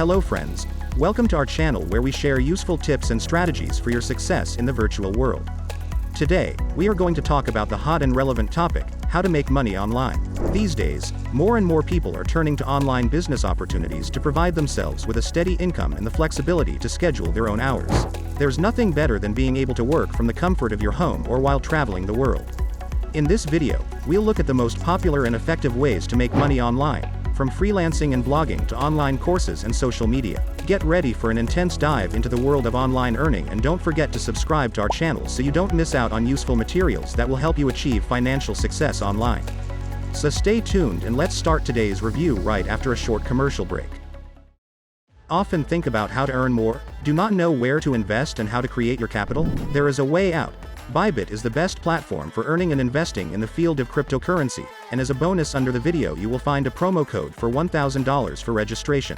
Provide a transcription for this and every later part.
Hello friends, welcome to our channel where we share useful tips and strategies for your success in the virtual world. Today, we are going to talk about the hot and relevant topic, how to make money online. These days, more and more people are turning to online business opportunities to provide themselves with a steady income and the flexibility to schedule their own hours. There's nothing better than being able to work from the comfort of your home or while traveling the world. In this video, we'll look at the most popular and effective ways to make money online, from freelancing and blogging to online courses and social media. Get ready for an intense dive into the world of online earning, and don't forget to subscribe to our channel so you don't miss out on useful materials that will help you achieve financial success online. So stay tuned and let's start today's review right after a short commercial break. Often think about how to earn more? Do not know where to invest and how to create your capital? There is a way out. Bybit is the best platform for earning and investing in the field of cryptocurrency, and as a bonus under the video you will find a promo code for $1,000 for registration.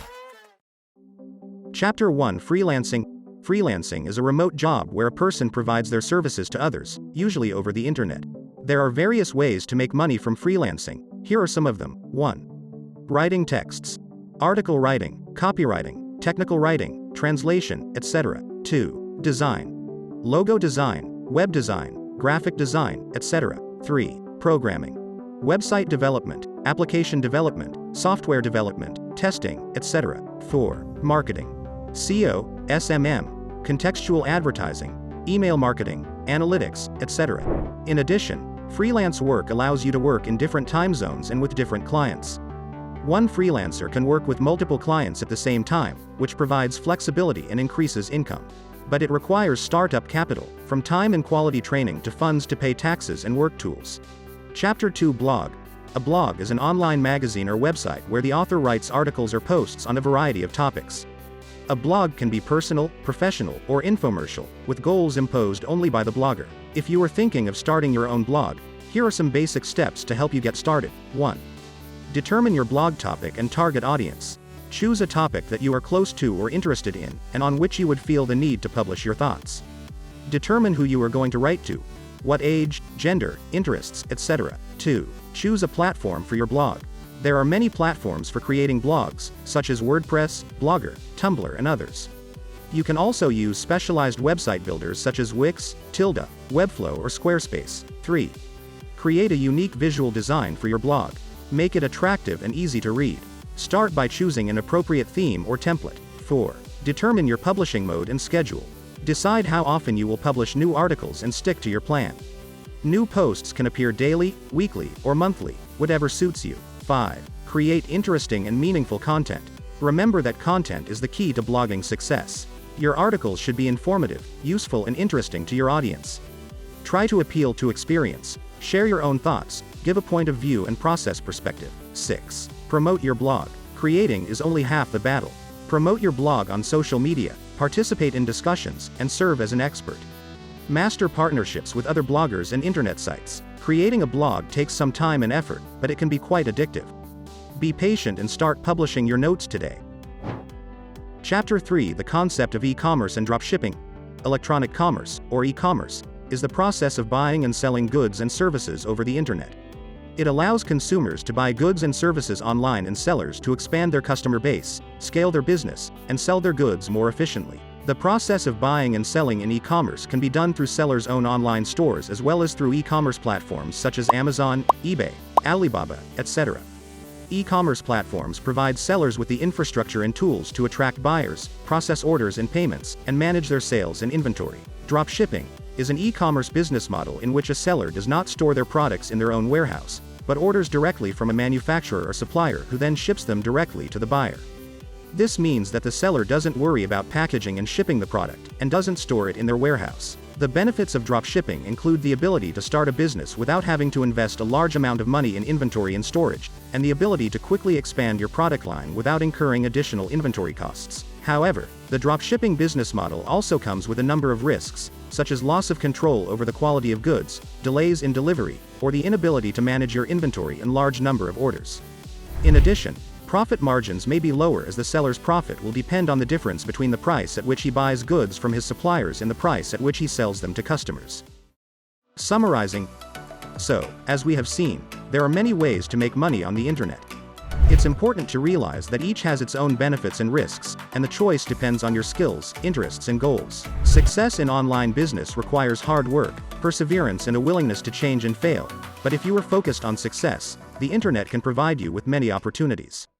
Chapter 1: Freelancing. Freelancing is a remote job where a person provides their services to others, usually over the internet. There are various ways to make money from freelancing. Here are some of them. 1. Writing texts. Article writing, copywriting, technical writing, translation, etc. 2. Design. Logo design, web design, graphic design, etc. 3. Programming. Website development, application development, software development, testing, etc. 4. Marketing. SEO, SMM, contextual advertising, email marketing, analytics, etc. In addition, freelance work allows you to work in different time zones and with different clients. One freelancer can work with multiple clients at the same time, which provides flexibility and increases income. But it requires startup capital, from time and quality training to funds to pay taxes and work tools. Chapter 2: Blog. A blog is an online magazine or website where the author writes articles or posts on a variety of topics. A blog can be personal, professional, or infomercial, with goals imposed only by the blogger. If you are thinking of starting your own blog, here are some basic steps to help you get started. 1. Determine your blog topic and target audience. Choose a topic that you are close to or interested in, and on which you would feel the need to publish your thoughts. Determine who you are going to write to, what age, gender, interests, etc. 2. Choose a platform for your blog. There are many platforms for creating blogs, such as WordPress, Blogger, Tumblr, and others. You can also use specialized website builders such as Wix, Tilda, Webflow, or Squarespace. 3. Create a unique visual design for your blog. Make it attractive and easy to read. Start by choosing an appropriate theme or template. 4. Determine your publishing mode and schedule. Decide how often you will publish new articles and stick to your plan. New posts can appear daily, weekly, or monthly, whatever suits you. 5. Create interesting and meaningful content. Remember that content is the key to blogging success. Your articles should be informative, useful, and interesting to your audience. Try to appeal to experience. Share your own thoughts, give a point of view and process perspective. 6. Promote your blog. Creating is only half the battle. Promote your blog on social media, participate in discussions, and serve as an expert. Master partnerships with other bloggers and internet sites. Creating a blog takes some time and effort, but it can be quite addictive. Be patient and start publishing your notes today. Chapter 3: The concept of e-commerce and dropshipping. Electronic commerce, or e-commerce, is the process of buying and selling goods and services over the internet. It allows consumers to buy goods and services online and sellers to expand their customer base, scale their business, and sell their goods more efficiently. The process of buying and selling in e-commerce can be done through sellers' own online stores as well as through e-commerce platforms such as Amazon, eBay, Alibaba, etc. E-commerce platforms provide sellers with the infrastructure and tools to attract buyers, process orders and payments, and manage their sales and inventory. Dropshipping is an e-commerce business model in which a seller does not store their products in their own warehouse, but orders directly from a manufacturer or supplier who then ships them directly to the buyer. This means that the seller doesn't worry about packaging and shipping the product, and doesn't store it in their warehouse. The benefits of dropshipping include the ability to start a business without having to invest a large amount of money in inventory and storage, and the ability to quickly expand your product line without incurring additional inventory costs. However, the dropshipping business model also comes with a number of risks, such as loss of control over the quality of goods, delays in delivery, or the inability to manage your inventory and large number of orders. In addition, profit margins may be lower as the seller's profit will depend on the difference between the price at which he buys goods from his suppliers and the price at which he sells them to customers. Summarizing, so, as we have seen, there are many ways to make money on the internet. It's important to realize that each has its own benefits and risks, and the choice depends on your skills, interests, and goals. Success in online business requires hard work, perseverance, and a willingness to change and fail. But if you are focused on success, the internet can provide you with many opportunities.